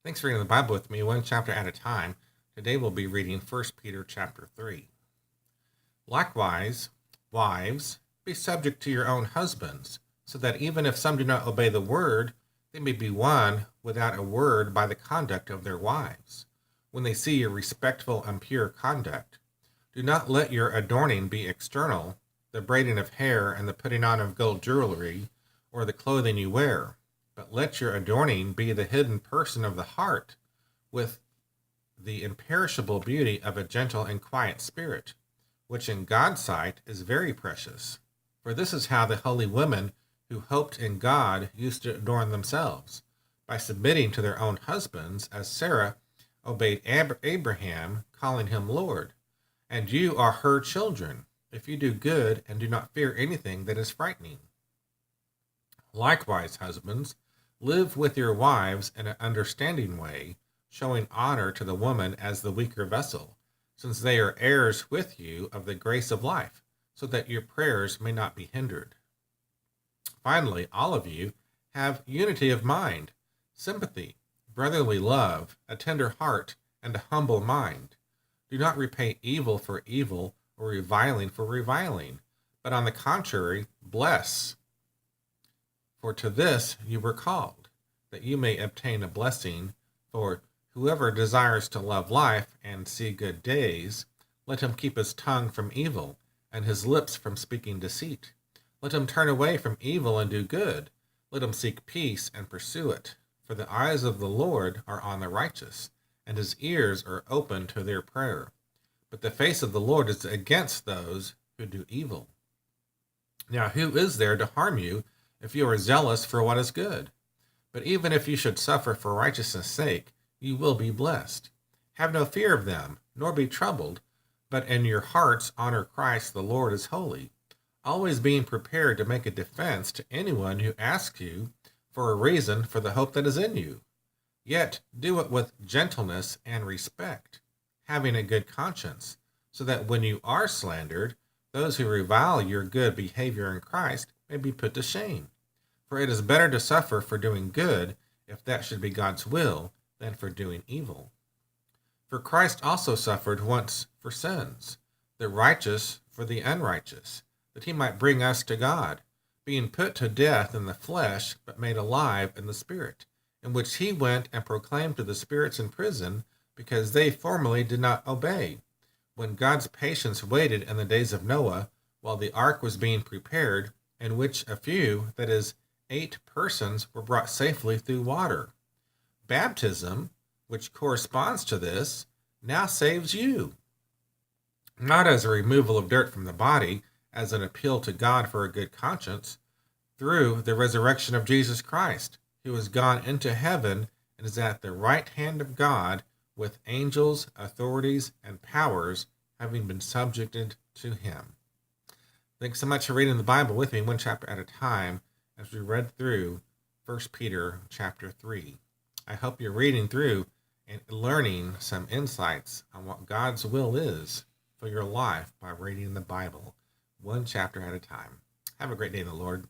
Thanks for reading the Bible with me, one chapter at a time. Today we'll be reading 1 Peter chapter 3. Likewise, wives, be subject to your own husbands, so that even if some do not obey the word, they may be won without a word by the conduct of their wives, when they see your respectful and pure conduct. Do not let your adorning be external, the braiding of hair and the putting on of gold jewelry, or the clothing you wear, but let your adorning be the hidden person of the heart, with the imperishable beauty of a gentle and quiet spirit, which in God's sight is very precious. For this is how the holy women who hoped in God used to adorn themselves, by submitting to their own husbands, as Sarah obeyed Abraham, calling him Lord. And you are her children, if you do good and do not fear anything that is frightening. Likewise, husbands, live with your wives in an understanding way, showing honor to the woman as the weaker vessel, since they are heirs with you of the grace of life, so that your prayers may not be hindered. Finally, all of you have unity of mind, sympathy, brotherly love, a tender heart, and a humble mind. Do not repay evil for evil or reviling for reviling, but on the contrary, bless. For to this you were called, that you may obtain a blessing. For whoever desires to love life and see good days, let him keep his tongue from evil, and his lips from speaking deceit. Let him turn away from evil and do good. Let him seek peace and pursue it. For the eyes of the Lord are on the righteous, and his ears are open to their prayer. But the face of the Lord is against those who do evil. Now who is there to harm you, if you are zealous for what is good? But even if you should suffer for righteousness' sake, you will be blessed. Have no fear of them, nor be troubled, but in your hearts honor Christ the Lord as holy, always being prepared to make a defense to anyone who asks you for a reason for the hope that is in you. Yet do it with gentleness and respect, having a good conscience, so that when you are slandered, those who revile your good behavior in Christ may be put to shame. For it is better to suffer for doing good, if that should be God's will, than for doing evil. For Christ also suffered once for sins, the righteous for the unrighteous, that he might bring us to God, being put to death in the flesh, but made alive in the Spirit, in which he went and proclaimed to the spirits in prison, because they formerly did not obey, when God's patience waited in the days of Noah, while the ark was being prepared, in which a few, that is, 8 persons, were brought safely through water. Baptism, which corresponds to this, now saves you, not as a removal of dirt from the body, as an appeal to God for a good conscience, through the resurrection of Jesus Christ, who has gone into heaven and is at the right hand of God, with angels, authorities, and powers having been subjected to him. Thanks so much for reading the Bible with me, one chapter at a time, as we read through 1 Peter chapter 3. I hope you're reading through and learning some insights on what God's will is for your life by reading the Bible, one chapter at a time. Have a great day in the Lord.